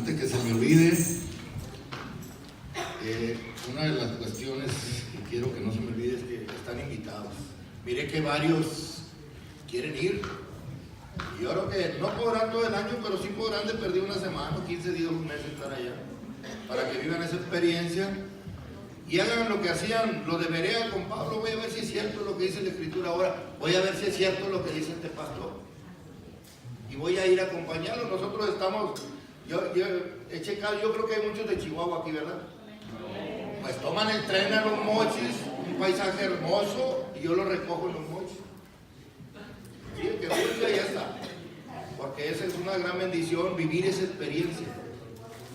Antes que se me olvide, una de las cuestiones que quiero que no se me olvide es que están invitados. Miré que varios quieren ir. Y yo creo que no podrán todo el año, pero sí podrán de perder una semana, 15 días, un mes estar allá, para que vivan esa experiencia y hagan lo que hacían los de Berea con Pablo. Voy a ver si es cierto lo que dice la Escritura ahora, voy a ver si es cierto lo que dice este pastor y voy a ir a acompañarlo. Nosotros estamos, yo he checado, yo creo que hay muchos de Chihuahua aquí, ¿verdad? Pues toman el tren a Los Mochis, un paisaje hermoso, y yo lo recojo en Los Mochis. Sí, el que gusta ya está, porque esa es una gran bendición, vivir esa experiencia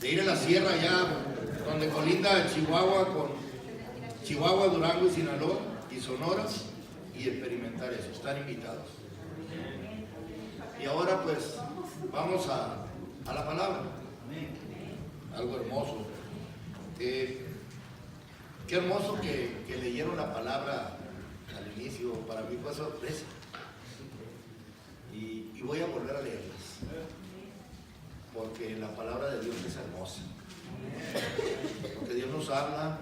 de ir a la sierra allá donde colinda Chihuahua con Chihuahua, Durango y Sinaloa y Sonora, y experimentar eso. Están invitados. Y ahora pues vamos a la palabra. Algo hermoso. Qué hermoso que leyeron la palabra al inicio. Para mí fue sorpresa. Y voy a volver a leerlas, porque la palabra de Dios es hermosa, porque Dios nos habla,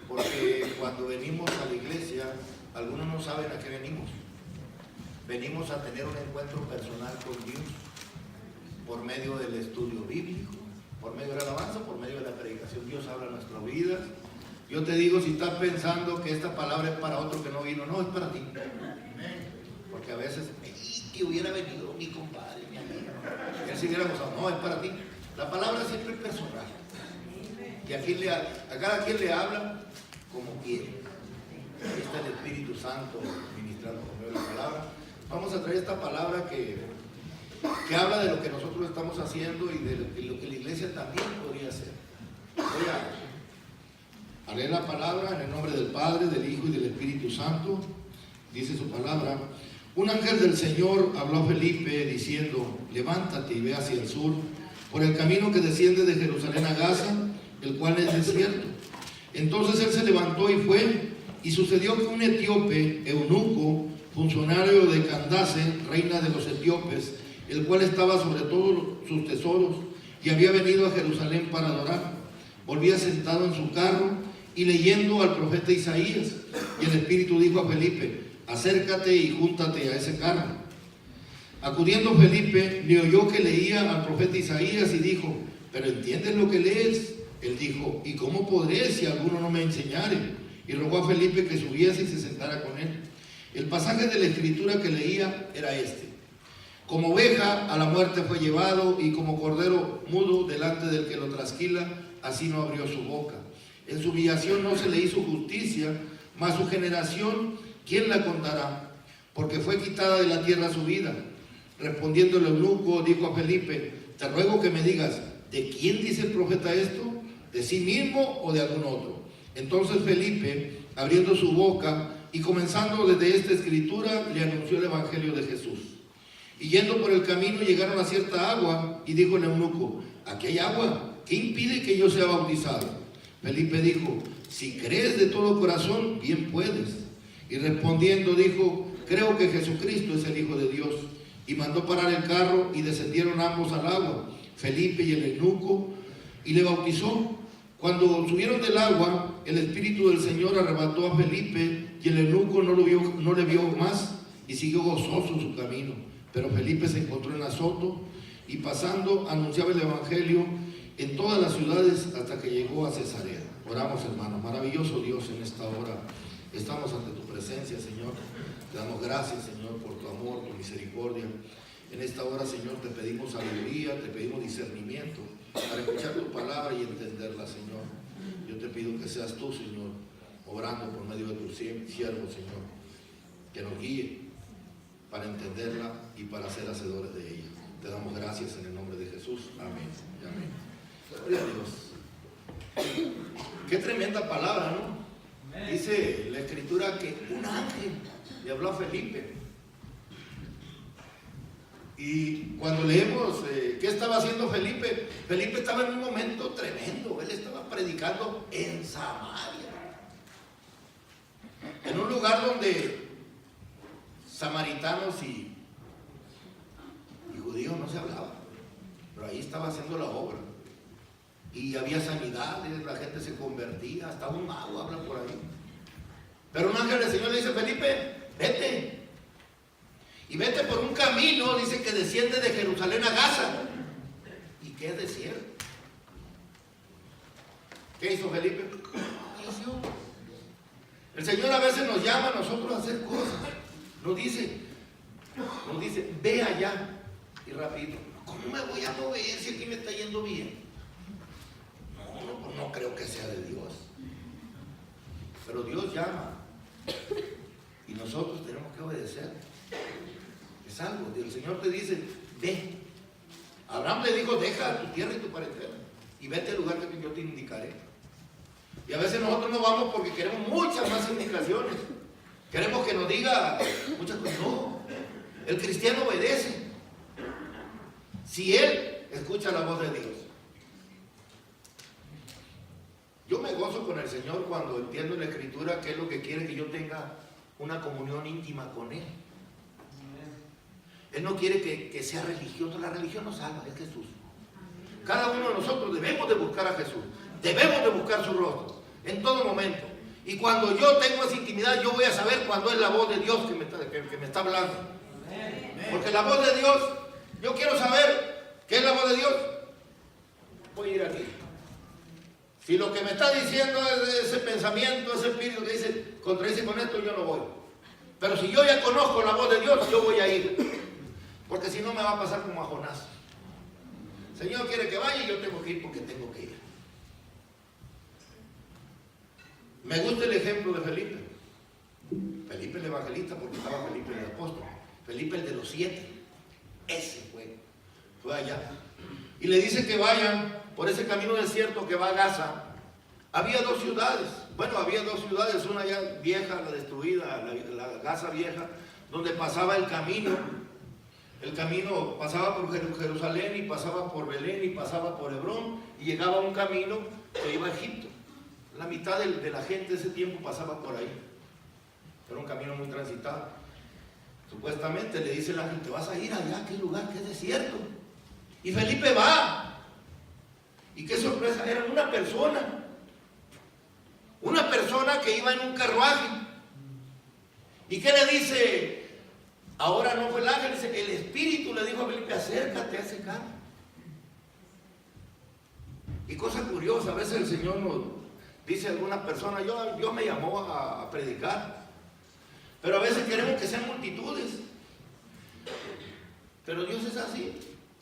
porque cuando venimos a la iglesia, algunos no saben a qué venimos. Venimos a tener un encuentro personal con Dios, por medio del estudio bíblico, por medio de la alabanza, por medio de la predicación. Dios habla en nuestras vidas. Yo te digo, si estás pensando que esta palabra es para otro que no vino, no, es para ti. Porque a veces, que hubiera venido mi compadre, mi amigo, que él se hubiera gozado. No, es para ti. La palabra siempre es personal. Y a cada quien le habla como quiere. Ahí está el Espíritu Santo ministrando por medio de la palabra. Vamos a traer esta palabra que habla de lo que nosotros estamos haciendo y de lo que la iglesia también podría hacer. Voy a leer la palabra en el nombre del Padre, del Hijo y del Espíritu Santo. Dice su palabra: un ángel del Señor habló a Felipe diciendo: levántate y ve hacia el sur, por el camino que desciende de Jerusalén a Gaza, el cual es desierto. Entonces él se levantó y fue, y sucedió que un etíope, eunuco, funcionario de Candace, reina de los etíopes, el cual estaba sobre todos sus tesoros, y había venido a Jerusalén para adorar, volvía sentado en su carro y leyendo al profeta Isaías. Y el Espíritu dijo a Felipe: acércate y júntate a ese carro. Acudiendo Felipe, le oyó que leía al profeta Isaías y dijo: ¿pero entiendes lo que lees? Él dijo: ¿y cómo podré si alguno no me enseñare? Y rogó a Felipe que subiese y se sentara con él. El pasaje de la escritura que leía era este: como oveja a la muerte fue llevado, y como cordero mudo delante del que lo trasquila, así no abrió su boca. En su humillación no se le hizo justicia, mas su generación, ¿quién la contará? Porque fue quitada de la tierra su vida. Respondiendo el eunuco, dijo a Felipe: te ruego que me digas, ¿de quién dice el profeta esto? ¿De sí mismo o de algún otro? Entonces Felipe, abriendo su boca y comenzando desde esta escritura, le anunció el evangelio de Jesús. Y yendo por el camino llegaron a cierta agua, y dijo el eunuco: aquí hay agua, ¿qué impide que yo sea bautizado? Felipe dijo: si crees de todo corazón, bien puedes. Y respondiendo dijo: creo que Jesucristo es el Hijo de Dios. Y mandó parar el carro, y descendieron ambos al agua, Felipe y el eunuco, y le bautizó. Cuando subieron del agua, el Espíritu del Señor arrebató a Felipe, y el eunuco no le vio más, y siguió gozoso su camino. Pero Felipe se encontró en Azoto, y pasando anunciaba el evangelio en todas las ciudades hasta que llegó a Cesarea. Oramos, hermanos. Maravilloso Dios, en esta hora estamos ante tu presencia, Señor. Te damos gracias, Señor, por tu amor, tu misericordia. En esta hora, Señor, te pedimos sabiduría, te pedimos discernimiento para escuchar tu palabra y entenderla, Señor. Yo te pido que seas tú, Señor, obrando por medio de tu siervo, Señor, que nos guíe para entenderla y para ser hacedores de ella. Te damos gracias en el nombre de Jesús. Amén y amén. Gloria a Dios. Qué tremenda palabra, ¿no? Dice la escritura que un ángel le habló a Felipe. Y cuando leemos qué estaba haciendo Felipe, Felipe estaba en un momento tremendo. Él estaba predicando en Samaria, en un lugar donde samaritanos y judíos no se hablaban, pero ahí estaba haciendo la obra. y había sanidades, la gente se convertía, hasta un mago habla por ahí. Pero un ángel del Señor le dice: Felipe, vete. Y vete por un camino, dice, que desciende de Jerusalén a Gaza. ¿Y qué es desierto? ¿Qué hizo Felipe? El Señor a veces nos llama a nosotros a hacer cosas. Nos dice, ve allá. Y rápido, ¿cómo me voy a mover si aquí me está yendo bien? No creo que sea de Dios. Pero Dios llama. Y nosotros tenemos que obedecer. Es algo. El Señor te dice: ve. Abraham le dijo: deja tu tierra y tu parentela y vete al lugar que yo te indicaré. Y a veces nosotros no vamos porque queremos muchas más indicaciones. Queremos que nos diga muchas cosas. No. El cristiano obedece si él escucha la voz de Dios. Yo me gozo con el Señor cuando entiendo en la Escritura qué es lo que quiere, que yo tenga una comunión íntima con Él. Él no quiere que sea religioso. La religión no salva, es Jesús. Cada uno de nosotros debemos de buscar a Jesús. Debemos de buscar su rostro en todo momento. Y cuando yo tengo esa intimidad, yo voy a saber cuando es la voz de Dios que me está hablando. Porque la voz de Dios, yo quiero saber qué es la voz de Dios. Voy a ir aquí. Si lo que me está diciendo es ese pensamiento, ese espíritu que dice, contradice con esto, yo no voy. Pero si yo ya conozco la voz de Dios, yo voy a ir. Porque si no me va a pasar como a Jonás. El Señor quiere que vaya y yo tengo que ir porque tengo que ir. Me gusta el ejemplo de Felipe. Felipe el evangelista, porque estaba Felipe el apóstol. Felipe el de los 7. Ese fue allá. Y le dice que vayan por ese camino desierto que va a Gaza. Había 2 ciudades. Bueno, había 2 ciudades, una ya vieja, la destruida, la Gaza vieja, donde pasaba el camino. El camino pasaba por Jerusalén y pasaba por Belén y pasaba por Hebrón y llegaba a un camino que iba a Egipto. La mitad de la gente de ese tiempo pasaba por ahí. Era un camino muy transitado. Supuestamente le dice el ángel: te vas a ir allá, a aquel lugar que es desierto. Y Felipe va. Y qué sorpresa, era una persona que iba en un carruaje. ¿Y qué le dice? Ahora no fue el ángel, el espíritu le dijo a Felipe: acércate a ese carro. Y cosa curiosa, a veces el Señor nos dice a algunas personas: Dios me llamó a predicar. Pero a veces queremos que sean multitudes. Pero Dios es así.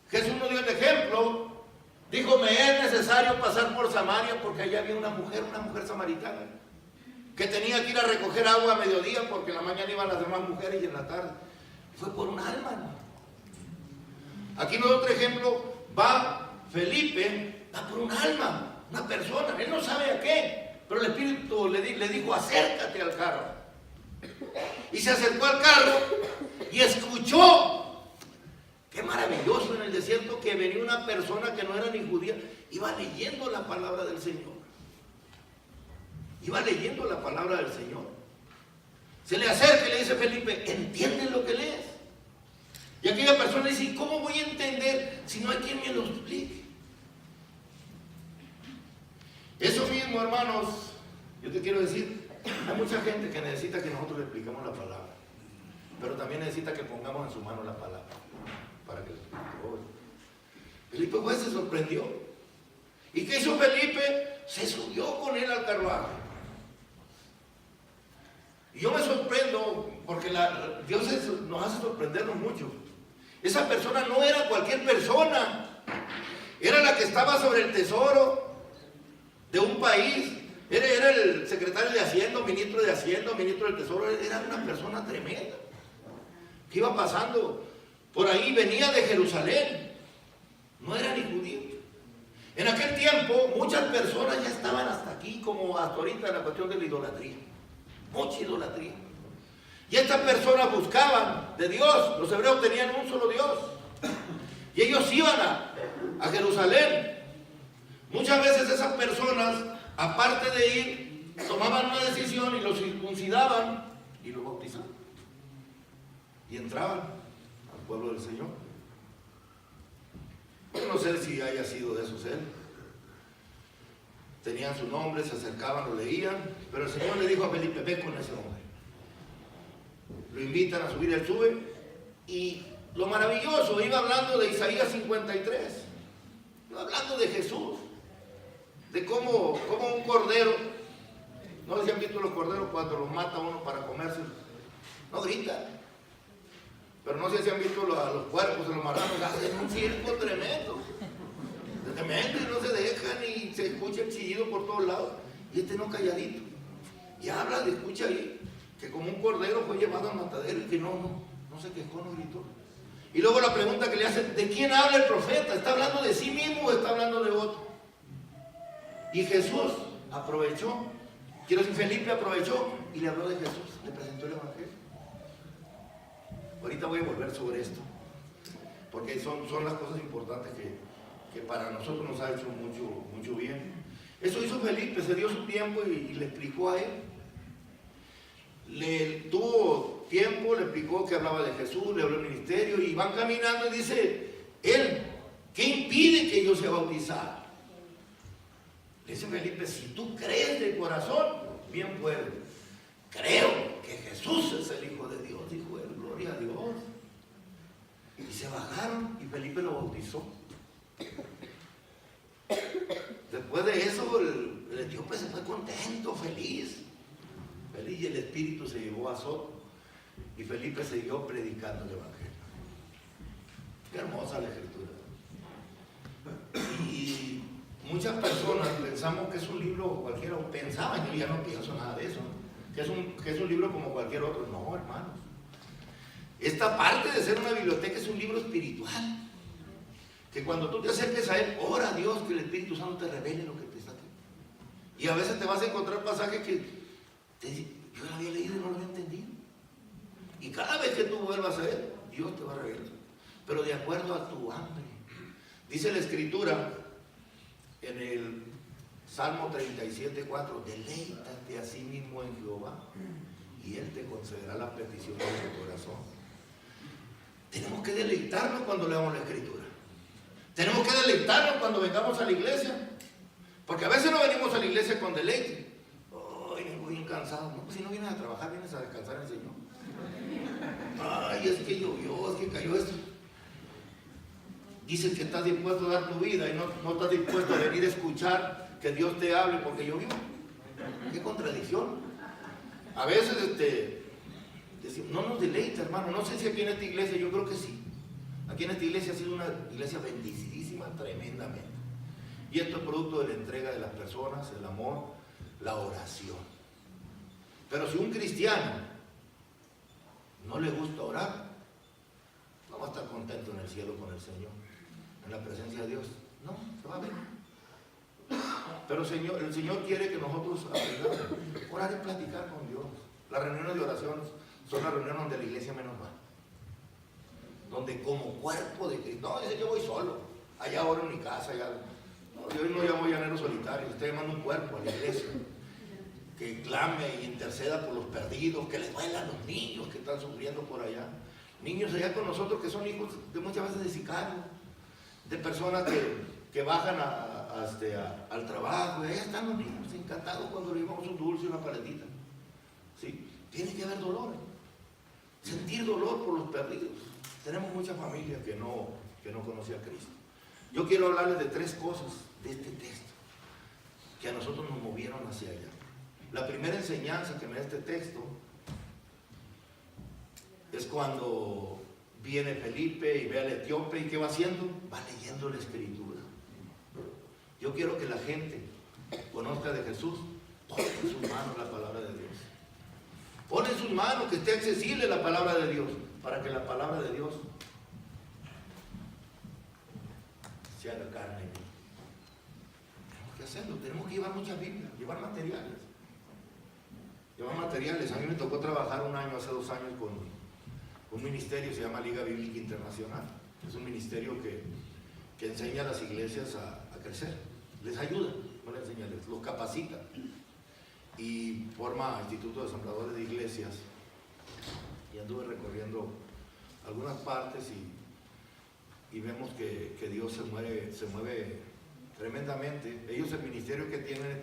Jesús nos dio el ejemplo. Dijo: me es necesario pasar por Samaria, porque allá había una mujer samaritana, que tenía que ir a recoger agua a mediodía, porque en la mañana iban las demás mujeres y en la tarde. Fue por un alma, ¿no? Aquí nos da otro ejemplo. Va Felipe, va por un alma, una persona. Él no sabe a qué, pero el Espíritu le dijo: acércate al carro. Y se acercó al carro y escuchó. Qué maravilloso en el desierto que venía una persona que no era ni judía. Iba leyendo la palabra del Señor. Iba leyendo la palabra del Señor. Se le acerca y le dice: Felipe, ¿entiendes lo que lees? Y aquella persona dice: ¿y cómo voy a entender si no hay quien me lo explique? Eso mismo, hermanos, yo te quiero decir, hay mucha gente que necesita que nosotros le expliquemos la palabra, pero también necesita que pongamos en su mano la palabra para que le explique. Felipe pues se sorprendió. ¿Y qué hizo Felipe? Se subió con él al carruaje. Y yo me sorprendo porque Dios nos hace sorprendernos mucho. Esa persona no era cualquier persona. Era la que estaba sobre el tesoro de un país. Era el secretario de Hacienda, ministro de Hacienda, ministro del Tesoro. Era una persona tremenda que iba pasando por ahí, venía de Jerusalén. No era ni judío. En aquel tiempo muchas personas ya estaban hasta aquí, como hasta ahorita en la cuestión de la idolatría. Mucha idolatría. Y estas personas buscaban de Dios. Los hebreos tenían un solo Dios. Y ellos iban a Jerusalén. Muchas veces esas personas, aparte de ir, tomaban una decisión y los circuncidaban y los bautizaban. Y entraban al pueblo del Señor. Yo no sé si haya sido de esos él. tenían su nombre, se acercaban, lo leían, pero el Señor le dijo a Felipe, ve con ese hombre. Lo invitan a subir, él sube, y lo maravilloso, iba hablando de Isaías 53, iba hablando de Jesús, de cómo un cordero, no sé si han visto los corderos cuando los mata uno para comerse, no grita, pero no sé si han visto a los cuerpos de los marranos, hacen un circo tremendo, y no se dejan y se escucha el chillido por todos lados, y este no calladito, y habla, escucha ahí, que como un cordero fue llevado al matadero y que no se quejó, no gritó. Y luego la pregunta que le hacen, ¿de quién habla el profeta? ¿Está hablando de sí mismo o está hablando de otro? Y Jesús aprovechó, quiero decir, Felipe aprovechó y le habló de Jesús, le presentó el Evangelio. Ahorita voy a volver sobre esto, porque son las cosas importantes que para nosotros nos ha hecho mucho bien. Eso hizo Felipe, se dio su tiempo y le explicó a él. Le tuvo tiempo, le explicó que hablaba de Jesús, le habló del ministerio y van caminando y dice, él, ¿qué impide que yo sea bautizado? Le dice Felipe, si tú crees de corazón, bien puedes. Creo que Jesús es el Hijo de Dios, dijo él, gloria a Dios. Y se bajaron y Felipe lo bautizó. Después de eso, el etíope se fue contento, feliz, y el Espíritu se llevó a Azot y Felipe siguió predicando el Evangelio. Qué hermosa la Escritura. Y muchas personas pensamos que es un libro cualquiera, o pensaban, yo ya no pienso nada de eso, que es un libro como cualquier otro. No, hermanos. Esta parte de ser una biblioteca es un libro espiritual. Que cuando tú te acerques a él, ora a Dios que el Espíritu Santo te revele lo que te está aquí. Y a veces te vas a encontrar pasajes que yo lo había leído y no lo había entendido. Y cada vez que tú vuelvas a él, Dios te va a revelar. Pero de acuerdo a tu hambre. Dice la Escritura en el Salmo 37:4, deleítate a sí mismo en Jehová y Él te concederá la petición de tu corazón. Tenemos que deleitarnos cuando leamos la Escritura. Tenemos que deleitarnos cuando vengamos a la iglesia. Porque a veces no venimos a la iglesia con deleite. Ay, voy cansado. No, pues si no vienes a trabajar, vienes a descansar en el Señor. Ay, es que llovió, es que cayó esto. Dices que estás dispuesto a dar tu vida y no estás dispuesto a venir a escuchar que Dios te hable porque llovió. Qué contradicción. A veces decimos, no nos deleita, hermano. No sé si aquí en esta iglesia, yo creo que sí. Aquí en esta iglesia ha sido una iglesia bendecidísima tremendamente. Y esto es producto de la entrega de las personas, el amor, la oración. Pero si un cristiano no le gusta orar, no va a estar contento en el cielo con el Señor, en la presencia de Dios. No, se va a ver. Pero el Señor quiere que nosotros aprendamos a orar y platicar con Dios. Las reuniones de oración son las reuniones donde la iglesia menos va. Donde como cuerpo de Cristo, no, dice yo voy solo, allá oro en mi casa, allá. No, yo no llamo llanero solitario, usted manda un cuerpo a la iglesia que clame y interceda por los perdidos, que les duela a los niños que están sufriendo por allá. Niños allá con nosotros que son hijos de muchas veces de sicarios, de personas que bajan al trabajo, y allá están los niños encantados cuando le llevamos un dulce y una paletita. ¿Sí? Tiene que haber dolor, sentir dolor por los perdidos. Tenemos muchas familias que no conocen a Cristo. Yo quiero hablarles de 3 cosas de este texto que a nosotros nos movieron hacia allá. La primera enseñanza que me da este texto es cuando viene Felipe y ve al etíope y ¿qué va haciendo? Va leyendo la Escritura. Yo quiero que la gente conozca de Jesús. Pon en sus manos la palabra de Dios. Pon en sus manos que esté accesible la palabra de Dios, para que la palabra de Dios se haga carne. Tenemos que hacerlo, tenemos que llevar muchas Biblias, llevar materiales. A mí me tocó trabajar un año, hace 2 años, con un ministerio, se llama Liga Bíblica Internacional. Es un ministerio que enseña a las iglesias a crecer. Les ayuda, no les enseña, los capacita. Y forma Instituto de Asambleadores de Iglesias. Y anduve recorriendo algunas partes y vemos que Dios se mueve tremendamente. Ellos el ministerio que tienen es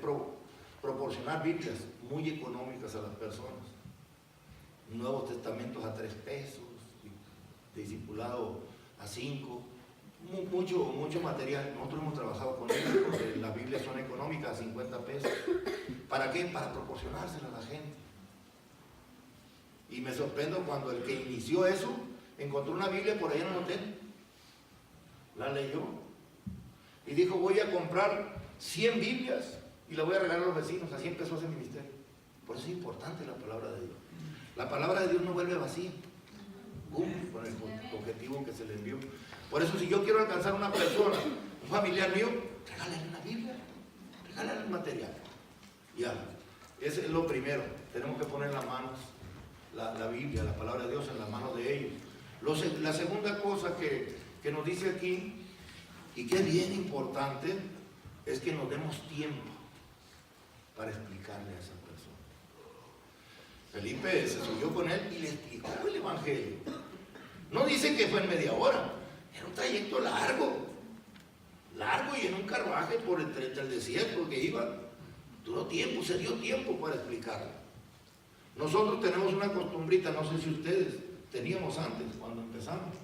proporcionar Biblias muy económicas a las personas. Nuevos Testamentos a 3 pesos, discipulado a 5, mucho material. Nosotros hemos trabajado con ellos porque las Biblias son económicas a 50 pesos. ¿Para qué? Para proporcionárselas a la gente. Y me sorprendo cuando el que inició eso encontró una Biblia por allá en el hotel, la leyó y dijo: voy a comprar 100 Biblias y la voy a regalar a los vecinos. Así empezó ese ministerio. Por eso es importante la palabra de Dios. La palabra de Dios no vuelve vacía, cumple con el objetivo que se le envió. Por eso, si yo quiero alcanzar a una persona, un familiar mío, regálale una Biblia, regálale el material. Ya, ese es lo primero. Tenemos que poner en las manos la Biblia, la palabra de Dios en las manos de ellos. La segunda cosa que nos dice aquí, y que es bien importante, es que nos demos tiempo para explicarle a esa persona. Felipe se subió con él y le explicó el Evangelio. No dice que fue en media hora, era un trayecto largo y en un carruaje por entre el desierto que iba. Duró tiempo, se dio tiempo para explicarlo. Nosotros tenemos una costumbrita, no sé si ustedes teníamos antes, cuando empezamos.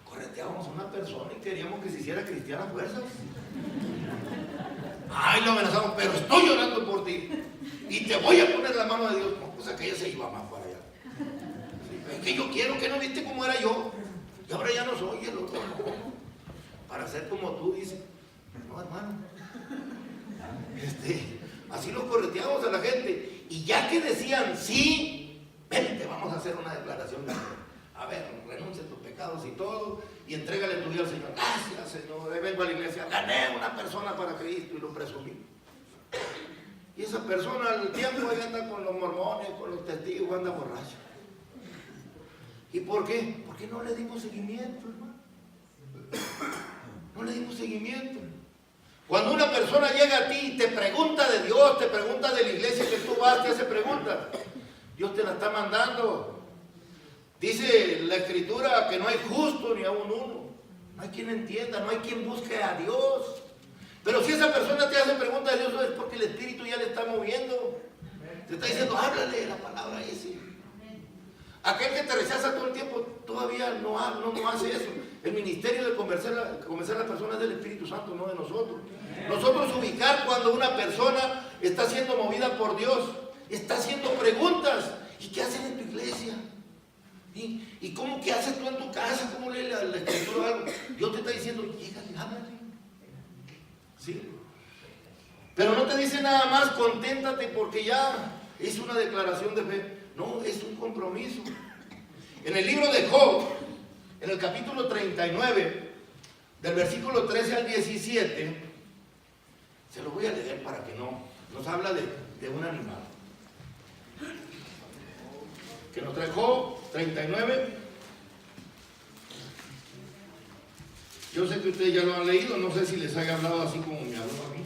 Correteábamos a una persona y queríamos que se hiciera cristiana a fuerzas. Ay, lo amenazamos, pero estoy orando por ti y te voy a poner la mano de Dios. No, pues aquella se iba más para allá. Sí, es que yo quiero, que no viste cómo era yo, y ahora ya no soy el otro, no. Para ser como tú, dice. No, hermano. Así lo correteamos a la gente. Y ya que decían sí, vente, vamos a hacer una declaración de fe. A ver, renuncia a tus pecados y todo, y entrégale tu vida al Señor. Gracias, Señor. Vengo a la iglesia, gané una persona para Cristo y lo presumí. Y esa persona al tiempo ahí anda con los mormones, con los testigos, anda borracho. ¿Y por qué? Porque no le dimos seguimiento, hermano. No le dimos seguimiento. Cuando una persona llega a ti y te pregunta de Dios, te pregunta de la iglesia que tú vas, te hace preguntas, Dios te la está mandando. Dice la Escritura que no hay justo ni aún uno. No hay quien entienda, no hay quien busque a Dios. Pero si esa persona te hace preguntas de Dios, es porque el Espíritu ya le está moviendo. Te está diciendo, háblale la palabra ese. Aquel que te rechaza todo el tiempo todavía no hace eso. El ministerio de convencer a las personas es del Espíritu Santo, no de nosotros. Nosotros ubicar cuando una persona está siendo movida por Dios, está haciendo preguntas. ¿Y qué hacen en tu iglesia? ¿Y cómo que haces tú en tu casa? ¿Cómo lee la Escritura algo? Dios te está diciendo, llégale, háblale. ¿Sí? Pero no te dice nada más, conténtate porque ya es una declaración de fe. No, es un compromiso. En el libro de Job, en el capítulo 39, del versículo 13 al 17, se lo voy a leer para que nos habla de un animal. Que nos trae Job 39. Yo sé que ustedes ya lo han leído, no sé si les haya hablado así como me habló a mí.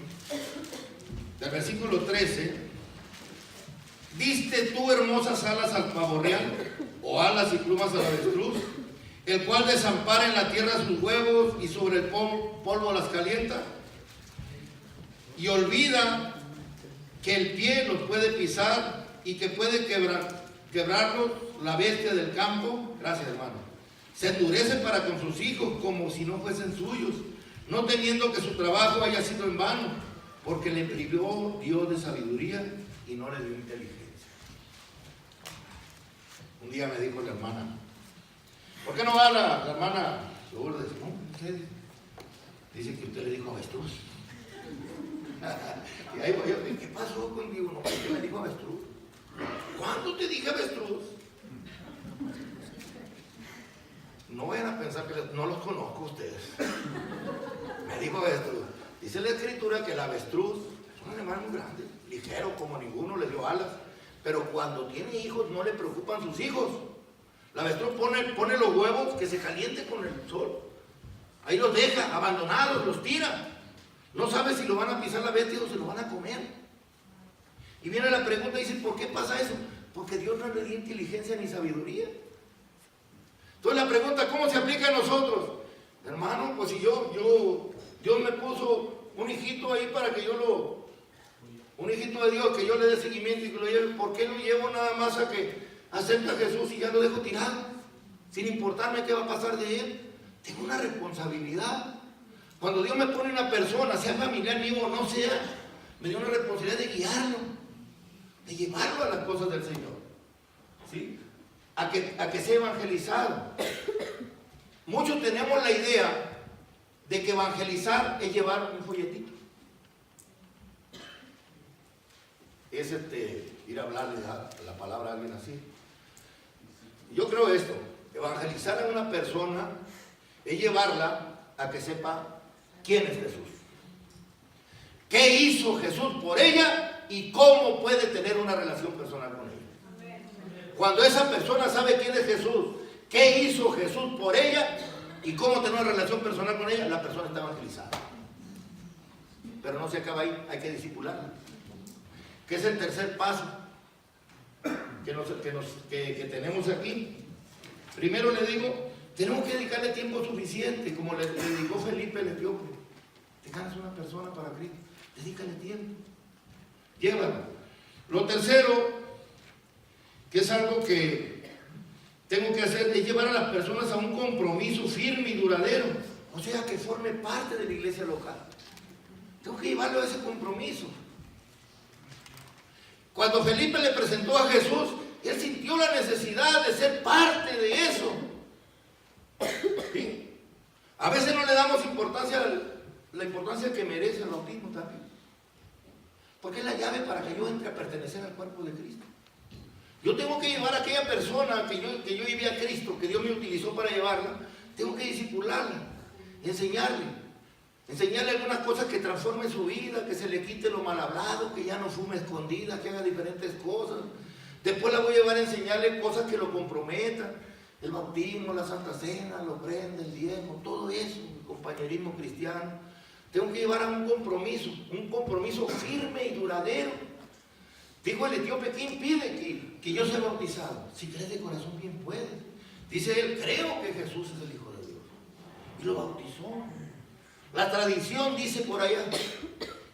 Del versículo 13. ¿Diste tú hermosas alas al pavo real, o alas y plumas al avestruz, el cual desampara en la tierra sus huevos y sobre el polvo las calienta? Y olvida que el pie los puede pisar y que puede quebrarlos la bestia del campo. Gracias, hermano. Se endurece para con sus hijos como si no fuesen suyos, no temiendo que su trabajo haya sido en vano, porque le privó Dios de sabiduría y no le dio inteligencia. Un día me dijo la hermana, ¿por qué no va la hermana Lourdes? No, ¿qué? Dice que usted le dijo avestruz. Y ahí voy yo, ¿qué pasó conmigo? No, ¿qué me dijo avestruz? ¿Cuándo te dije avestruz? No vayan a pensar que no los conozco a ustedes. Me dijo avestruz. Dice la Escritura que el avestruz es un animal muy grande, ligero como ninguno, le dio alas, pero cuando tiene hijos no le preocupan sus hijos. La avestruz pone los huevos que se caliente con el sol. Ahí los deja abandonados, los tira. No sabe si lo van a pisar la bestia o se lo van a comer. Y viene la pregunta y dice, ¿por qué pasa eso? Porque Dios no le dio inteligencia ni sabiduría. Entonces la pregunta, ¿cómo se aplica a nosotros? Hermano, pues si Dios me puso hijito ahí para que un hijito de Dios que yo le dé seguimiento y que lo lleve. ¿Por qué lo llevo nada más a que acepta a Jesús y ya lo dejo tirado? Sin importarme qué va a pasar de él. Tengo una responsabilidad. Cuando Dios me pone una persona, sea familiar mío o no sea, me dio una responsabilidad de guiarlo, de llevarlo a las cosas del Señor, ¿sí? A que sea evangelizado. Muchos tenemos la idea de que evangelizar es llevar un folletito. Es ir a hablarle la palabra a alguien así. Yo creo esto: evangelizar a una persona es llevarla a que sepa quién es Jesús, qué hizo Jesús por ella y cómo puede tener una relación personal con ella. Cuando esa persona sabe quién es Jesús, qué hizo Jesús por ella y cómo tener una relación personal con ella, la persona está evangelizada. Pero no se acaba ahí, hay que discipularla, que es el tercer paso que tenemos aquí. Primero le digo, tenemos que dedicarle tiempo suficiente, como le dedicó Felipe el etíope. Te ganas una persona para Cristo, dedícale tiempo, llévalo. Lo tercero, que es algo que tengo que hacer, es llevar a las personas a un compromiso firme y duradero, o sea, que forme parte de la iglesia local. Tengo que llevarlo a ese compromiso. Cuando Felipe le presentó a Jesús, él sintió la necesidad de ser parte de eso. ¿Sí? A veces no le damos la importancia que merece el bautismo también, porque es la llave para que yo entre a pertenecer al cuerpo de Cristo. Yo tengo que llevar a aquella persona que yo llevé a Cristo, que Dios me utilizó para llevarla, tengo que discipularla, enseñarle algunas cosas que transformen su vida, que se le quite lo mal hablado, que ya no fume escondida, que haga diferentes cosas. Después la voy a llevar a enseñarle cosas que lo comprometan: el bautismo, la Santa Cena, la ofrenda, el diezmo, todo eso, el compañerismo cristiano. Tengo que llevar a un compromiso firme y duradero. Dijo el etíope: ¿qué impide que yo sea bautizado? Si crees de corazón, bien puedes. Dice él: creo que Jesús es el Hijo de Dios. Y lo bautizó. La tradición dice por allá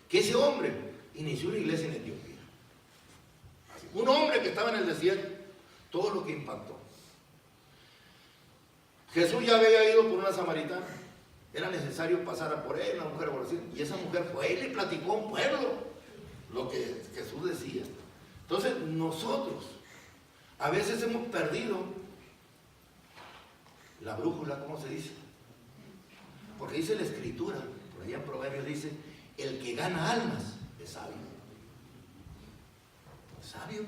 que ese hombre inició una iglesia en Etiopía. Un hombre que estaba en el desierto, todo lo que impactó. Jesús ya había ido por una samaritana, era necesario pasar por él, una mujer aborrecida, y esa mujer fue y le platicó a un pueblo lo que Jesús decía. Entonces nosotros a veces hemos perdido la brújula, ¿cómo se dice? Porque dice la Escritura, por allá en Proverbios dice: el que gana almas es sabio. Sabio.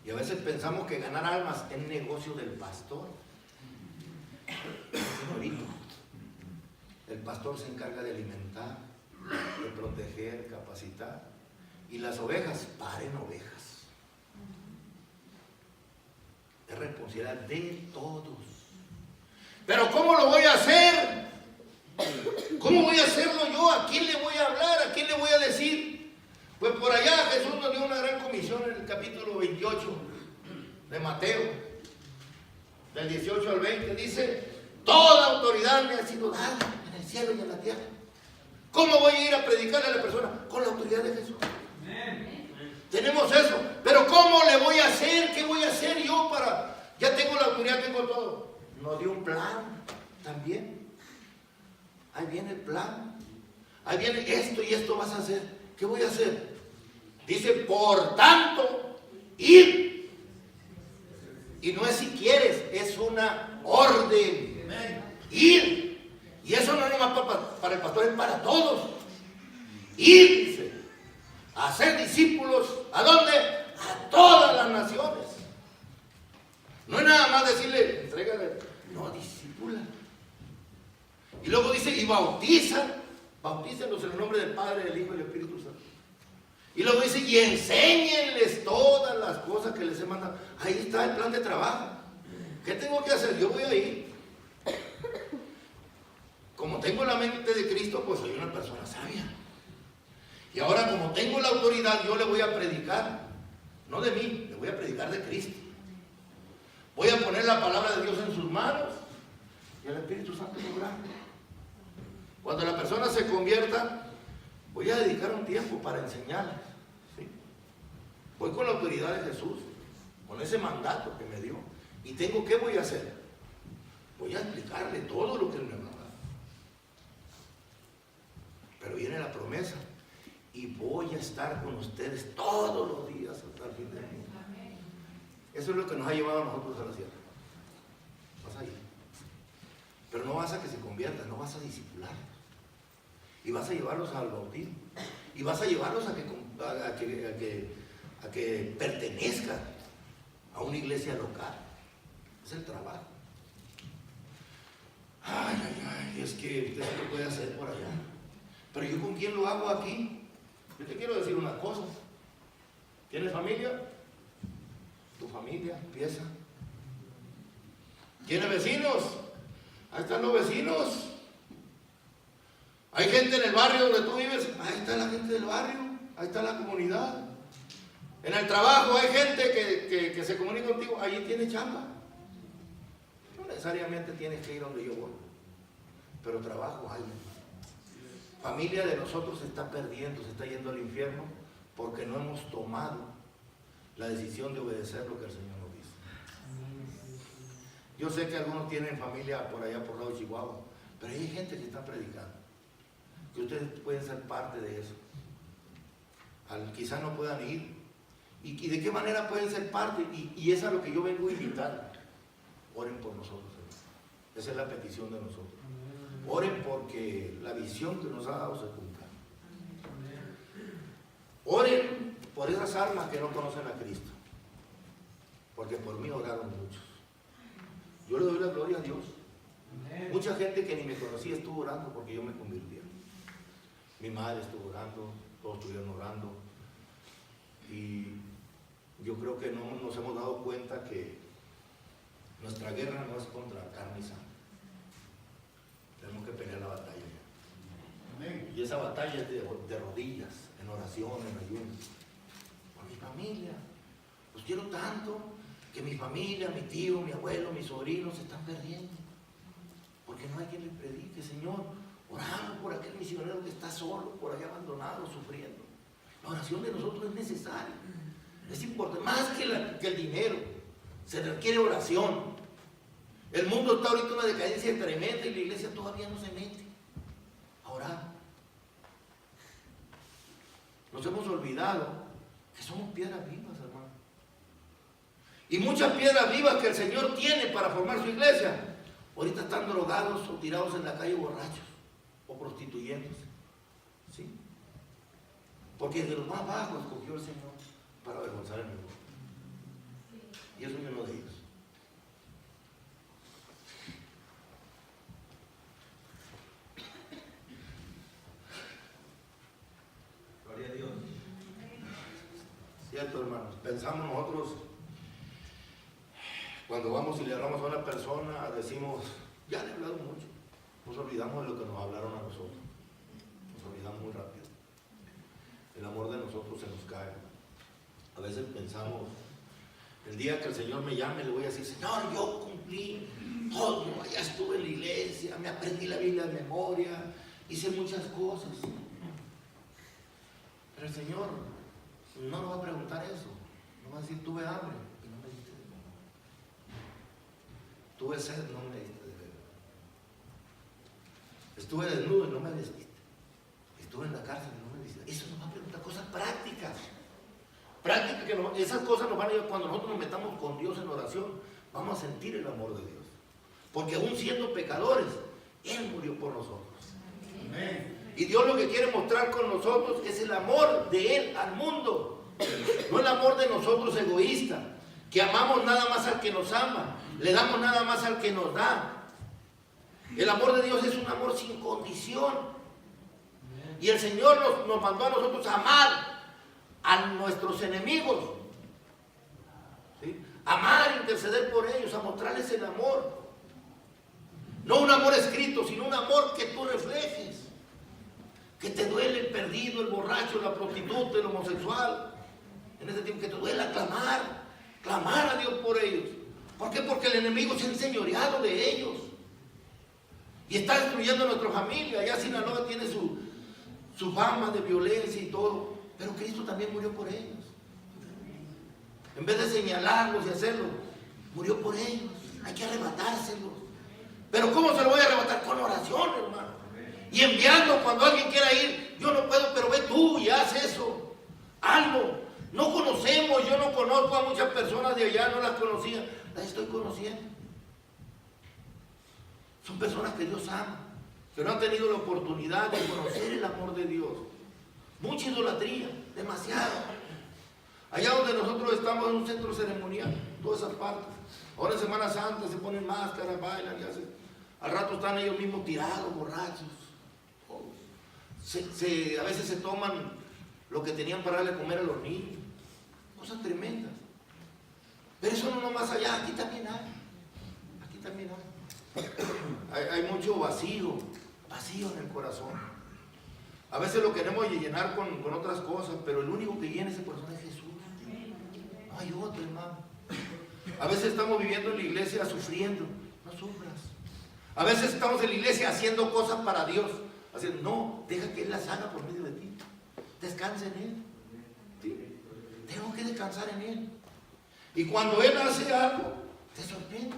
Y a veces pensamos que ganar almas es negocio del pastor. Señorito, el pastor se encarga de alimentar, de proteger, capacitar, y las ovejas paren ovejas. Es responsabilidad de todos. Pero ¿cómo lo voy a hacer? ¿Cómo voy a hacerlo yo? ¿A quién le voy a hablar? ¿A quién le voy a decir? Pues por allá Jesús nos dio una gran comisión en el capítulo 28 de Mateo, del 18 al 20, dice: toda autoridad me ha sido dada en el cielo y en la tierra. ¿Cómo voy a ir a predicarle a la persona? Con la autoridad de Jesús. Tenemos eso, pero ¿cómo le voy a hacer? ¿Qué voy a hacer yo para...? Ya tengo la autoridad, tengo todo. Nos dio un plan también. Ahí viene el plan. Ahí viene esto y esto vas a hacer. ¿Qué voy a hacer? Dice: por tanto, ir. Y no es si quieres, es una orden. Ir. Y eso no es nomás para el pastor, es para todos. Ir, dice, a hacer discípulos. ¿A dónde? A todas las naciones. No es nada más decirle, entrégale. No, discípula. Y luego dice: y bautizan. Bautícenlos en el nombre del Padre, del Hijo y del Espíritu Santo. Y luego dice: y enséñenles todas las cosas que les he mandado. Ahí está el plan de trabajo. ¿Qué tengo que hacer? Yo voy a ir. Como tengo la mente de Cristo, pues soy una persona sabia. Y ahora, como tengo la autoridad, yo le voy a predicar. No de mí, le voy a predicar de Cristo. Voy a poner la palabra de Dios en sus manos y el Espíritu Santo lo grande. Cuando la persona se convierta, voy a dedicar un tiempo para enseñarles. ¿Sí? Voy con la autoridad de Jesús, con ese mandato que me dio. Y tengo, ¿qué voy a hacer? Voy a explicarle todo lo que Él me manda. Pero viene la promesa. Y voy a estar con ustedes todos los días hasta el fin del mundo. Eso es lo que nos ha llevado a nosotros a la sierra. Vas a ir. Pero no vas a que se conviertan, no vas a discipularlos. Y vas a llevarlos al bautismo. Y vas a llevarlos a que pertenezcan a una iglesia local. Es el trabajo. Ay, es que usted se lo puede hacer por allá. Pero yo, ¿con quién lo hago aquí? Yo te quiero decir una cosa. ¿Tienes familia? Tu familia empieza. ¿Tienes vecinos? Ahí están los vecinos. Hay gente en el barrio donde tú vives. Ahí está la gente del barrio. Ahí está la comunidad. En el trabajo hay gente que se comunica contigo. Allí tienes chamba. No necesariamente tienes que ir donde yo voy. Pero trabajo hay. Familia de nosotros se está perdiendo, se está yendo al infierno porque no hemos tomado la decisión de obedecer lo que el Señor nos dice. Yo sé que algunos tienen familia por allá por lado de Chihuahua, pero hay gente que está predicando, que ustedes pueden ser parte de eso. Quizás no puedan ir. ¿Y de qué manera pueden ser parte? Y es a lo que yo vengo a invitar. Oren por nosotros, hermanos. Esa es la petición de nosotros. Oren porque la visión que nos ha dado se cumpla. Oren por esas almas que no conocen a Cristo. Porque por mí oraron muchos. Yo le doy la gloria a Dios. Mucha gente que ni me conocía estuvo orando porque yo me convirtiera. Mi madre estuvo orando, todos estuvieron orando. Y yo creo que no nos hemos dado cuenta que nuestra guerra no es contra carne y sangre. Tenemos que pelear la batalla. Amén. Y esa batalla es de rodillas, en oración, en ayuno. Por mi familia. Los quiero tanto que mi familia, mi tío, mi abuelo, mis sobrinos se están perdiendo. Porque no hay quien les predique. Señor, oramos por aquel misionero que está solo, por allá abandonado, sufriendo. La oración de nosotros es necesaria. Es importante. Más que el dinero. Se requiere oración. El mundo está ahorita en una decadencia tremenda y la iglesia todavía no se mete a orar. Nos hemos olvidado que somos piedras vivas, hermano. Y muchas piedras vivas que el Señor tiene para formar su iglesia, ahorita están drogados o tirados en la calle borrachos o prostituyéndose. ¿Sí? Porque desde los más bajos escogió el Señor para avergonzar el mundo. Y eso es uno de ellos. Cierto, hermanos, pensamos nosotros cuando vamos y le hablamos a una persona, decimos, ya le he hablado mucho, nos olvidamos de lo que nos hablaron a nosotros, nos olvidamos muy rápido, el amor de nosotros se nos cae. A veces pensamos, el día que el Señor me llame le voy a decir, Señor, yo cumplí todo, ya estuve en la iglesia, me aprendí la Biblia de memoria, hice muchas cosas, pero el Señor no nos va a preguntar eso. No va a decir, tuve hambre y no me diste de comer. Tuve sed, no me diste de beber. Estuve desnudo y no me vestiste. Estuve en la cárcel y no me diste. Eso nos va a preguntar cosas prácticas. Prácticas que no, esas cosas nos van a llevar cuando nosotros nos metamos con Dios en oración. Vamos a sentir el amor de Dios. Porque aún siendo pecadores, Él murió por nosotros. Amén. Y Dios lo que quiere mostrar con nosotros es el amor de Él al mundo. No el amor de nosotros egoísta, que amamos nada más al que nos ama, le damos nada más al que nos da. El amor de Dios es un amor sin condición. Y el Señor nos mandó a nosotros a amar a nuestros enemigos. ¿Sí? Amar, interceder por ellos, a mostrarles el amor. No un amor escrito, sino un amor que tú reflejes. Que te duele el perdido, el borracho, la prostituta, el homosexual. En ese tiempo que te duele clamar a Dios por ellos. ¿Por qué? Porque el enemigo se ha enseñoreado de ellos. Y está destruyendo nuestra familia. Allá Sinaloa tiene su fama de violencia y todo. Pero Cristo también murió por ellos. En vez de señalarlos y hacerlo, murió por ellos. Hay que arrebatárselos. Pero ¿cómo se lo voy a arrebatar? Con oración, hermano. Y enviando cuando alguien quiera ir. Yo no puedo, pero ve tú y haz eso. Hazlo. No conocemos, yo no conozco a muchas personas de allá, no las conocía. Las estoy conociendo. Son personas que Dios ama, que no han tenido la oportunidad de conocer el amor de Dios. Mucha idolatría, demasiado. Allá donde nosotros estamos en un centro ceremonial, todas esas partes. Ahora en Semana Santa se ponen máscaras, bailan y hacen. Al rato están ellos mismos tirados, borrachos. A veces se toman lo que tenían para darle a comer a los niños. Cosas tremendas. Pero eso no nomás allá, aquí también hay. Aquí también hay. Hay mucho vacío en el corazón. A veces lo queremos llenar con otras cosas, pero el único que llena ese corazón es Jesús. No hay otro, hermano. A veces estamos viviendo en la iglesia sufriendo. No sufras. A veces estamos en la iglesia haciendo cosas para Dios. No, deja que Él las haga por medio de ti. Descansa en Él. ¿Sí? Tengo que descansar en Él. Y cuando Él hace algo, te sorprende.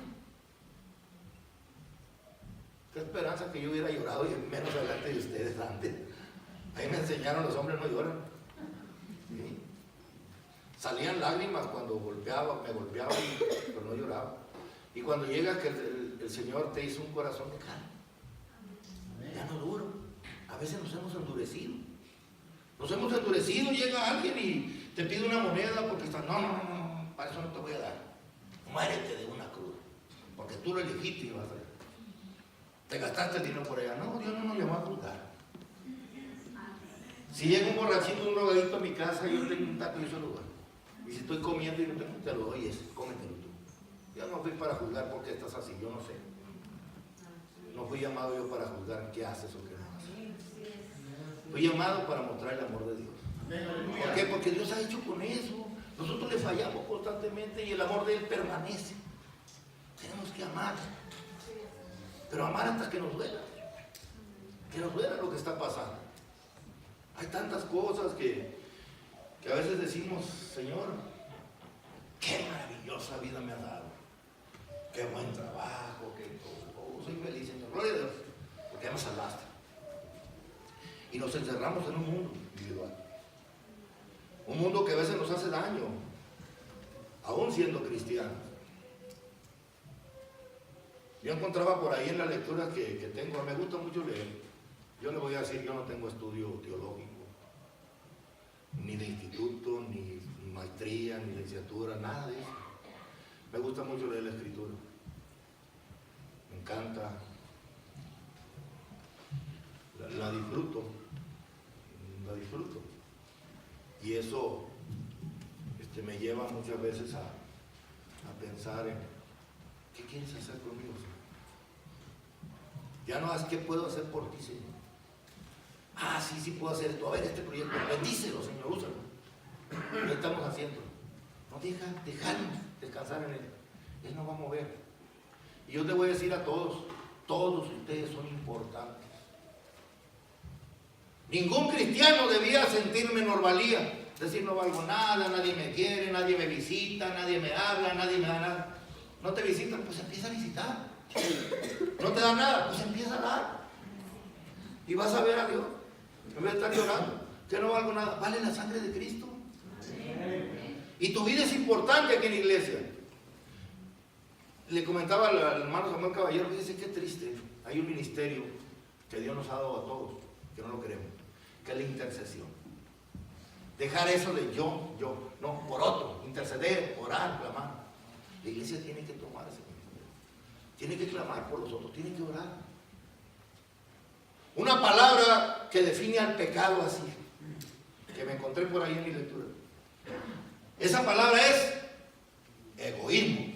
Qué esperanza que yo hubiera llorado y menos adelante de ustedes antes. Ahí me enseñaron, los hombres no lloran. ¿Sí? Salían lágrimas cuando me golpeaban, pero no lloraba. Y cuando llega que el Señor te hizo un corazón de carne, ya no duro. A veces nos hemos endurecido. Llega alguien y te pide una moneda porque está, no, para eso no te voy a dar. Muérete de una cruz, porque tú lo elegiste y vas a hacer. Te gastaste el dinero por allá. No, Dios no nos llamó a juzgar. Si llega un borrachito, un drogadito a mi casa, yo tengo un taco y yo se lo doy. Y si estoy comiendo y no tengo, te lo doy ese, cómetelo tú. Yo no fui para juzgar porque estás así, yo no sé. No fui llamado yo para juzgar qué haces o qué no haces. Fui llamado para mostrar el amor de Dios. ¿Por qué? Porque Dios ha hecho con eso. Nosotros le fallamos constantemente y el amor de Él permanece. Tenemos que amar. Pero amar hasta que nos duela. Que nos duela lo que está pasando. Hay tantas cosas que a veces decimos, Señor, qué maravillosa vida me has dado. Qué buen trabajo, qué todo. Soy feliz, Señor. Gloria a Dios. Porque ya me salvaste. Y nos encerramos en un mundo individual. Un mundo que a veces nos hace daño, aún siendo cristianos. Yo encontraba por ahí en las lecturas que tengo, me gusta mucho leer. Yo le voy a decir, yo no tengo estudio teológico, ni de instituto, ni maestría, ni licenciatura, nada de eso. Me gusta mucho leer la Escritura. Me encanta. La disfruto. La disfruto. Y eso me lleva muchas veces a pensar en ¿qué quieres hacer conmigo, Señor? Ya no es qué puedo hacer por ti, Señor. Sí puedo hacer esto. A ver, este proyecto, bendícelo, Señor, úsalo. Lo estamos haciendo. No dejadnos descansar en Él. Él nos va a mover. Y yo te voy a decir a todos ustedes son importantes. Ningún cristiano debía sentir menorvalía. Decir no valgo nada, nadie me quiere, nadie me visita, nadie me habla, nadie me da nada. No te visitan, pues empieza a visitar. No te da nada, pues empieza a dar. Y vas a ver a Dios. En vez de estar llorando, que no valgo nada, vale la sangre de Cristo. Y tu vida es importante aquí en la iglesia. Le comentaba al hermano Samuel Caballero, fíjese qué triste. Hay un ministerio que Dios nos ha dado a todos, que no lo queremos, que es la intercesión. Dejar eso de yo, no, por otro, interceder, orar, clamar. La iglesia tiene que tomar ese ministerio. Tiene que clamar por los otros, tiene que orar. Una palabra que define al pecado así, que me encontré por ahí en mi lectura. Esa palabra es egoísmo.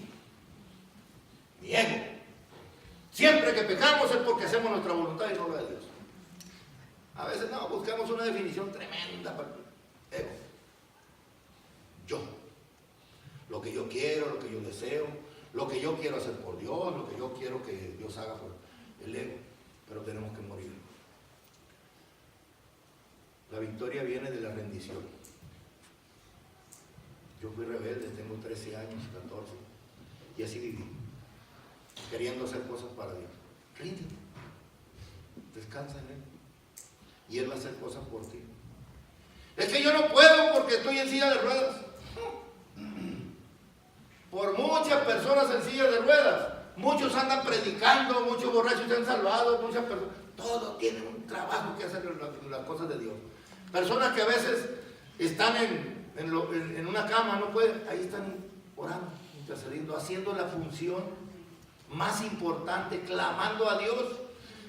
Mi ego. Siempre que pecamos es porque hacemos nuestra voluntad y no la de Dios. A veces no, buscamos una definición tremenda para el ego. Yo. Lo que yo quiero, lo que yo deseo, lo que yo quiero hacer por Dios, lo que yo quiero que Dios haga por el ego. pero tenemos que morir. La victoria viene de la rendición. Yo fui rebelde, tengo 13 años, 14, y así viví, queriendo hacer cosas para Dios. Ríndete, descansa en Él, y Él va a hacer cosas por ti. Es que yo no puedo porque estoy en silla de ruedas. Por muchas personas en silla de ruedas, muchos andan predicando, muchos borrachos se han salvado, muchas personas, todos tienen un trabajo que hacer en las cosas de Dios. Personas que a veces están en una cama, no pueden, ahí están orando, intercediendo, haciendo la función más importante, clamando a Dios.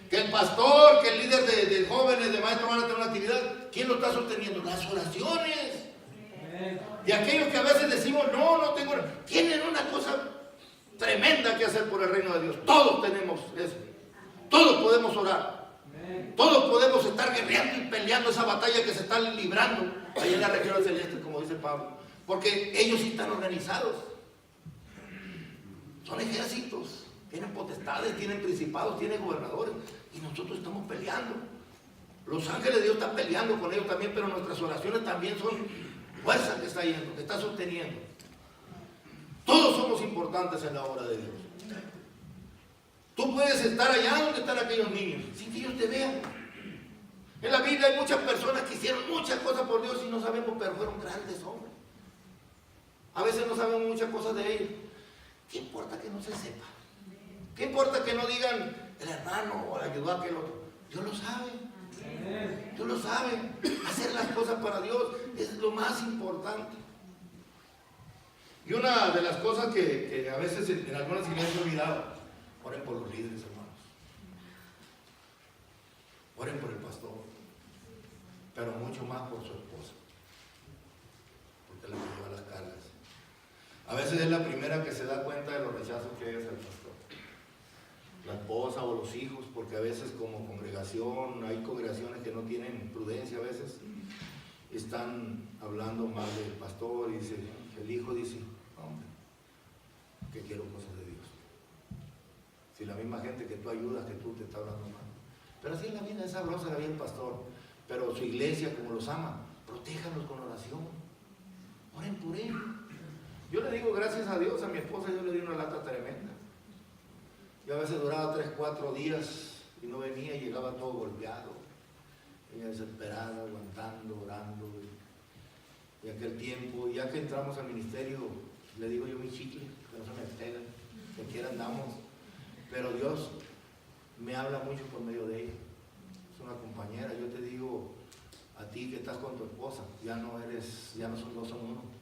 Que el pastor, que el líder de jóvenes, de maestros van a tener una actividad. ¿Quién lo está sosteniendo? Las oraciones. Y aquellos que a veces decimos, no tengo, tienen una cosa tremenda que hacer por el reino de Dios. Todos tenemos eso. Todos podemos orar. Todos podemos estar guerreando y peleando esa batalla que se está librando allá en la región celeste, como dice Pablo. Porque ellos sí están organizados. Son ejércitos. Tienen potestades, tienen principados, tienen gobernadores. Y nosotros estamos peleando. Los ángeles de Dios están peleando con ellos también, pero nuestras oraciones también son fuerza que está yendo, que está sosteniendo. Todos somos importantes en la obra de Dios. Tú puedes estar allá donde están aquellos niños, sin que ellos te vean. En la Biblia hay muchas personas que hicieron muchas cosas por Dios y no sabemos, pero fueron grandes hombres. A veces no sabemos muchas cosas de ellos. ¿Qué importa que no se sepa? ¿Qué importa que no digan el hermano o ayudó a aquel otro? Dios lo sabe. Dios lo sabe. Hacer las cosas para Dios es lo más importante. Y una de las cosas que a veces en algunas iglesias he olvidado, oren por los líderes, hermanos. Oren por el pastor, pero mucho más por su esposa, porque es la que lleva las cargas. A veces es la primera que se da cuenta de los rechazos que hay hacia el pastor. La esposa o los hijos, porque a veces como congregación, hay congregaciones que no tienen prudencia, a veces están hablando mal del pastor y dice, el hijo dice, hombre, que quiero cosas de Dios. Si la misma gente que tú ayudas, que tú te está hablando mal. Pero así es la vida, es sabrosa la vida del pastor, pero su iglesia como los ama, protéjanlos con oración, oren por él. Yo le digo gracias a Dios, a mi esposa yo le di una lata tremenda. Yo a veces duraba 3, 4 días y no venía y llegaba todo golpeado. Ella desesperada, aguantando, orando. Y aquel tiempo, ya que entramos al ministerio, le digo yo mi chicle, que no se me pega, que quiera andamos. Pero Dios me habla mucho por medio de ella. Es una compañera. Yo te digo a ti que estás con tu esposa, ya no son dos, son uno.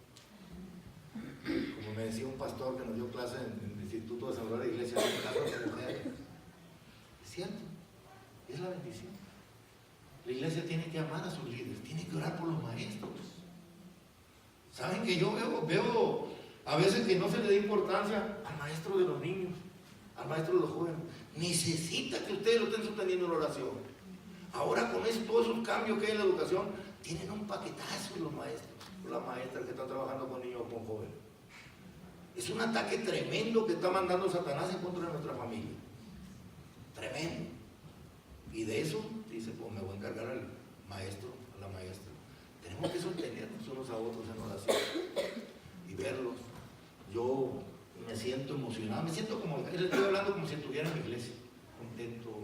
Como me decía un pastor que nos dio clase en el Instituto de San Lorenzo de Iglesia, de mujeres. Es cierto, es la bendición. La iglesia tiene que amar a sus líderes, tiene que orar por los maestros. Saben que yo veo a veces que no se le da importancia al maestro de los niños, al maestro de los jóvenes. Necesita que ustedes lo estén sosteniendo en oración. Ahora con eso, todos esos cambios que hay en la educación, tienen un paquetazo los maestros, las maestras que están trabajando con niños o con jóvenes. Es un ataque tremendo que está mandando Satanás en contra de nuestra familia. Tremendo. Y de eso, dice, pues me voy a encargar al maestro, a la maestra. Tenemos que sostenernos unos a otros en oración y verlos. Yo me siento emocionado, me siento como, le estoy hablando como si estuviera en mi iglesia, contento,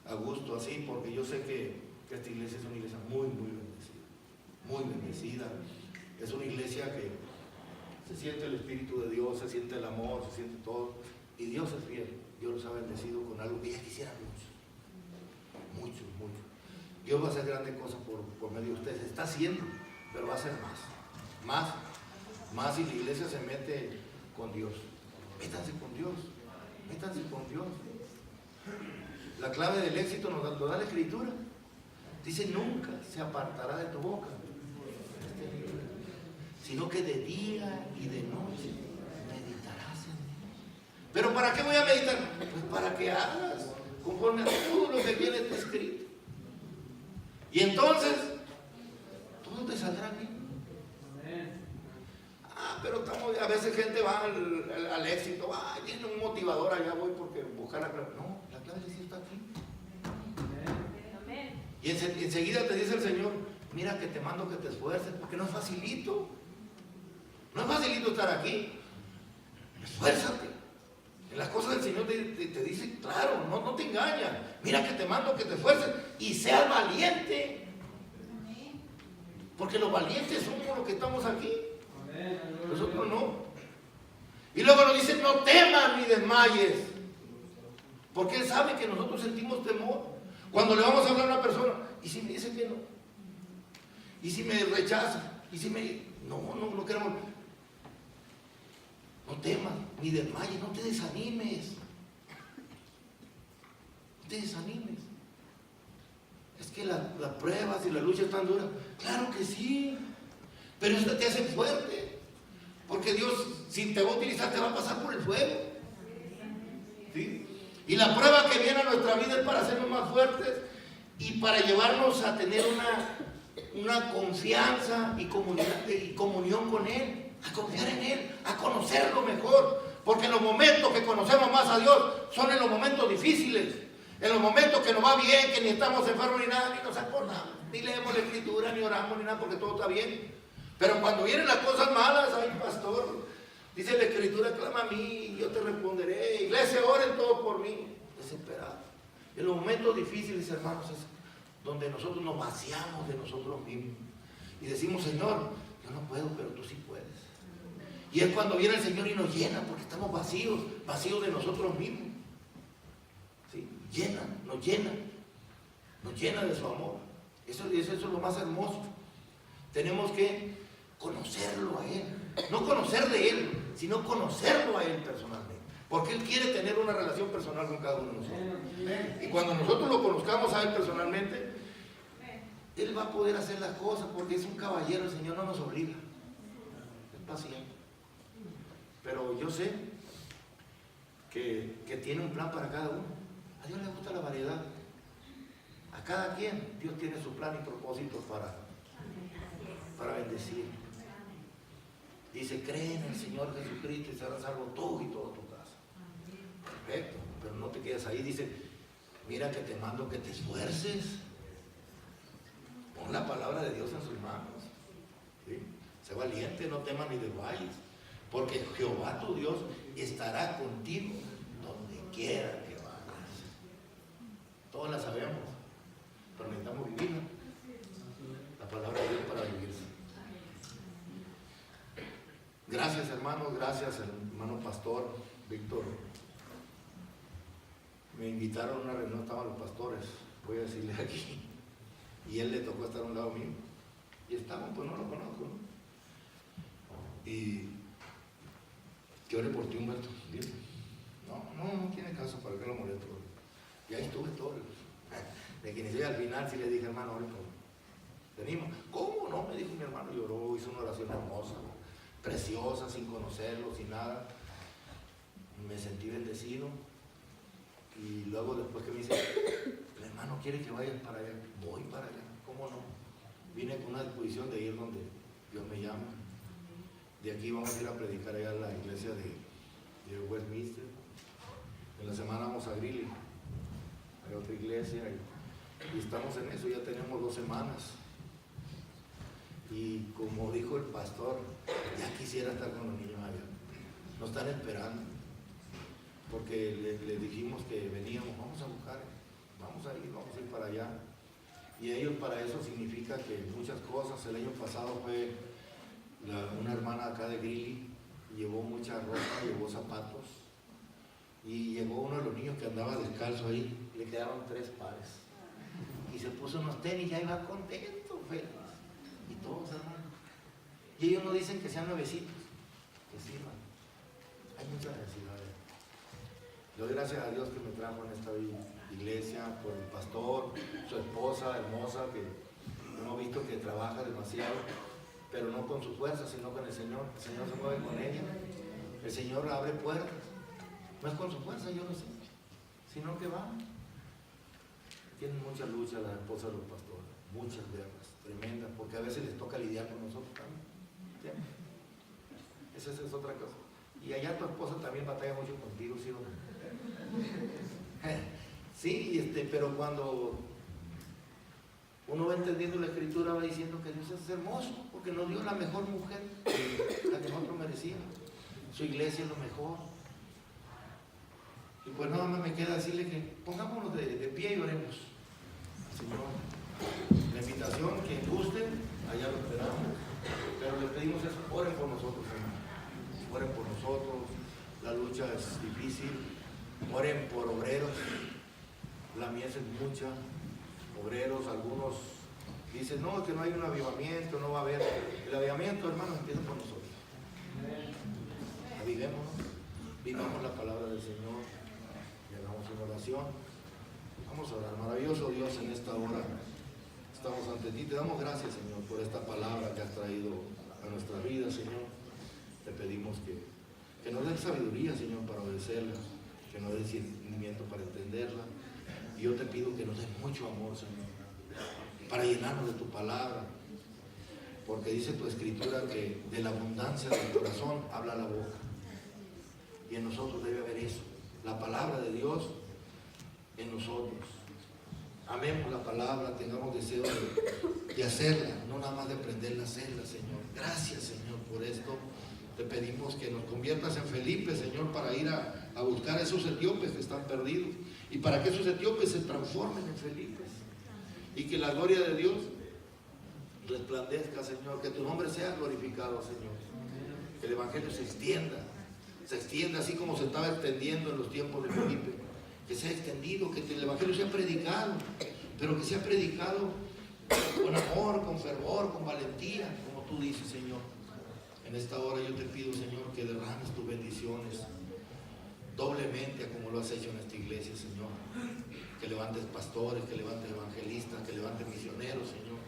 a gusto, así, porque yo sé que esta iglesia es una iglesia muy, muy bendecida. Muy bendecida. Es una iglesia que se siente el Espíritu de Dios, se siente el amor, se siente todo. Y Dios es fiel. Dios los ha bendecido con algo que ella quisiera mucho. Mucho, mucho. Dios va a hacer grandes cosas por medio de ustedes. Está haciendo, pero va a hacer más. Más si la iglesia se mete con Dios. Métanse con Dios. Métanse con Dios. La clave del éxito nos lo da la Escritura. Dice, nunca se apartará de tu boca, sino que de día y de noche meditarás en él. ¿Pero para qué voy a meditar? Pues para que hagas conforme a todo lo que viene escrito. Y entonces, todo te saldrá bien. Pero a veces gente va al éxito, tiene un motivador, allá voy porque buscar la clave. No, la clave de sí está aquí. Y enseguida te dice el Señor, mira que te mando que te esfuerces, porque no es facilito. No es facilito estar aquí. Esfuérzate. En las cosas del Señor te dice, claro, no te engaña. Mira que te mando que te esfuerces y seas valiente. Porque los valientes somos los que estamos aquí. Nosotros no. Y luego nos dice, no temas ni desmayes. Porque Él sabe que nosotros sentimos temor. Cuando le vamos a hablar a una persona, ¿y si me dice que no? ¿Y si me rechaza? ¿Y si me... No queremos... No temas, ni desmayes, no te desanimes. No te desanimes. Es que las pruebas y la lucha están duras. Claro que sí. Pero eso te hace fuerte. Porque Dios, si te va a utilizar, te va a pasar por el fuego. ¿Sí? Y la prueba que viene a nuestra vida es para hacernos más fuertes y para llevarnos a tener una confianza y comunión con Él, a confiar en Él, a conocerlo mejor. Porque en los momentos que conocemos más a Dios son en los momentos difíciles, en los momentos que nos va bien, que ni estamos enfermos ni nada, ni nos acordamos, ni leemos la Escritura, ni oramos, ni nada, porque todo está bien. Pero cuando vienen las cosas malas, ay pastor, dice la Escritura, clama a mí y yo te responderé. Iglesia, oren todos por mí. Desesperado. En los momentos difíciles, hermanos, es donde nosotros nos vaciamos de nosotros mismos. Y decimos, Señor, yo no puedo, pero tú sí puedes. Y es cuando viene el Señor y nos llena, porque estamos vacíos de nosotros mismos. ¿Sí? Nos llena de su amor. Eso es lo más hermoso. Tenemos que conocerlo a Él. No conocer de Él, sino conocerlo a Él personalmente. Porque Él quiere tener una relación personal con cada uno de nosotros. Y cuando nosotros lo conozcamos a Él personalmente, Él va a poder hacer las cosas, porque es un caballero. El Señor no nos obliga. Es paciente. Pero yo sé que tiene un plan para cada uno. A Dios le gusta la variedad. A cada quien Dios tiene su plan y propósito para bendecir. Dice, cree en el Señor Jesucristo y serás salvo tú y toda tu casa. Perfecto, pero no te quedes ahí. Dice, mira que te mando que te esfuerces. Pon la palabra de Dios en sus manos. ¿Sí? Sé valiente, no temas ni desmayes, porque Jehová tu Dios estará contigo donde quiera que vayas. Todos la sabemos, pero necesitamos vivirla. La palabra de Dios para vivirse. Gracias, hermanos, gracias, hermano pastor Víctor. Me invitaron a una reunión, estaban los pastores, voy a decirle aquí, y él le tocó estar a un lado mío. Y estaban, pues no lo conozco, ¿no? Y que ore por ti, Humberto. Dile. No tiene caso, ¿para qué lo molesto? Y ahí estuve todo. De que inicié al final, sí le dije, hermano, ore por mí. Venimos. ¿Cómo no? Me dijo mi hermano, lloró, hizo una oración hermosa, preciosa, sin conocerlo, sin nada. Me sentí bendecido. Y luego después que me dice, el hermano quiere que vayas para allá. Voy para allá, ¿cómo no? Vine con una disposición de ir donde Dios me llama. De aquí vamos a ir a predicar allá a la iglesia de Westminster. En la semana vamos a Greeley, hay otra iglesia, y estamos en eso, ya tenemos 2 semanas. Y como dijo el pastor, ya quisiera estar con los niños allá. Nos están esperando, porque le dijimos que veníamos, vamos a buscar, vamos a ir para allá. Y ellos, para eso significa que muchas cosas. El año pasado fue una hermana acá de Greeley, llevó mucha ropa, llevó zapatos, y llegó uno de los niños que andaba descalzo ahí, le quedaban 3 pares, y se puso unos tenis y ya iba contento, feliz. Y todos, hermanos. Y ellos no dicen que sean nuevecitos, que sirvan. Hay mucha necesidad. Le doy gracias a Dios que me trajo en esta iglesia, por el pastor, su esposa hermosa, que hemos visto que trabaja demasiado, pero no con su fuerza, sino con el Señor. El Señor se mueve con ella. El Señor abre puertas. No es con su fuerza, yo no sé, sino que va. Tienen mucha lucha las esposas de los pastores, muchas guerras tremendas, porque a veces les toca lidiar con nosotros también. ¿Entiendes? Esa es otra cosa. Y allá tu esposa también batalla mucho contigo, ¿sí o no? Sí, pero cuando entendiendo la Escritura, va diciendo que Dios es hermoso, porque nos dio la mejor mujer, la que nosotros merecíamos. Su iglesia es lo mejor. Y pues nada más me queda decirle que pongámonos de pie y oremos al Señor. La invitación, quien guste, allá lo esperamos. Pero le pedimos eso, oren por nosotros, Señor. Oren por nosotros. La lucha es difícil. Oren por obreros. La mies es mucha. Obreros, algunos dicen, no, que no hay un avivamiento, no va a haber. El avivamiento, hermanos, empieza por nosotros. Avivémonos, vivamos la palabra del Señor y hagamos una oración. Vamos a orar. Maravilloso Dios, en esta hora estamos ante ti. Te damos gracias, Señor, por esta palabra que has traído a nuestra vida, Señor. Te pedimos que nos des sabiduría, Señor, para obedecerla, que nos des discernimiento para entenderla. Y yo te pido que nos des mucho amor, Señor, para llenarnos de tu palabra. Porque dice tu Escritura que de la abundancia del corazón habla la boca. Y en nosotros debe haber eso. La palabra de Dios en nosotros. Amemos la palabra, tengamos deseo de hacerla, no nada más de aprenderla a hacerla, Señor. Gracias, Señor, por esto. Te pedimos que nos conviertas en Felipe, Señor, para ir a buscar a esos etíopes que están perdidos. Y para que esos etíopes se transformen en Felipes. Y que la gloria de Dios resplandezca, Señor. Que tu nombre sea glorificado, Señor. Que el Evangelio se extienda así como se estaba extendiendo en los tiempos de Felipe. Que sea extendido, que el Evangelio sea predicado, pero que sea predicado con amor, con fervor, con valentía, como tú dices, Señor. En esta hora yo te pido, Señor, que derrames tus bendiciones doblemente como lo has hecho en esta iglesia, Señor. Que levantes pastores, que levantes evangelistas, que levantes misioneros, Señor.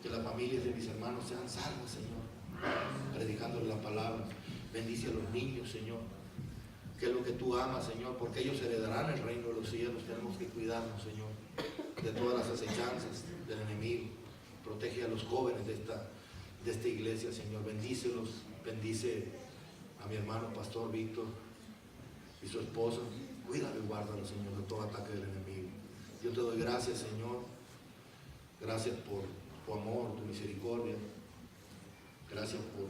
Que las familias de mis hermanos sean salvas, Señor, predicándole la palabra. Bendice a los niños, Señor, que es lo que tú amas, Señor, porque ellos heredarán el reino de los cielos. Tenemos que cuidarnos, Señor, de todas las acechanzas del enemigo. Protege a los jóvenes de esta iglesia, Señor. Bendícelos, bendice a mi hermano pastor Víctor y su esposa. Cuídalo y guárdalo, Señor, de todo ataque del enemigo. Yo te doy gracias, Señor. Gracias por tu amor, tu misericordia. Gracias por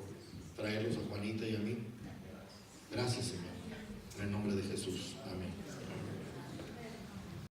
traerlos a Juanita y a mí. Gracias, Señor. En el nombre de Jesús. Amén.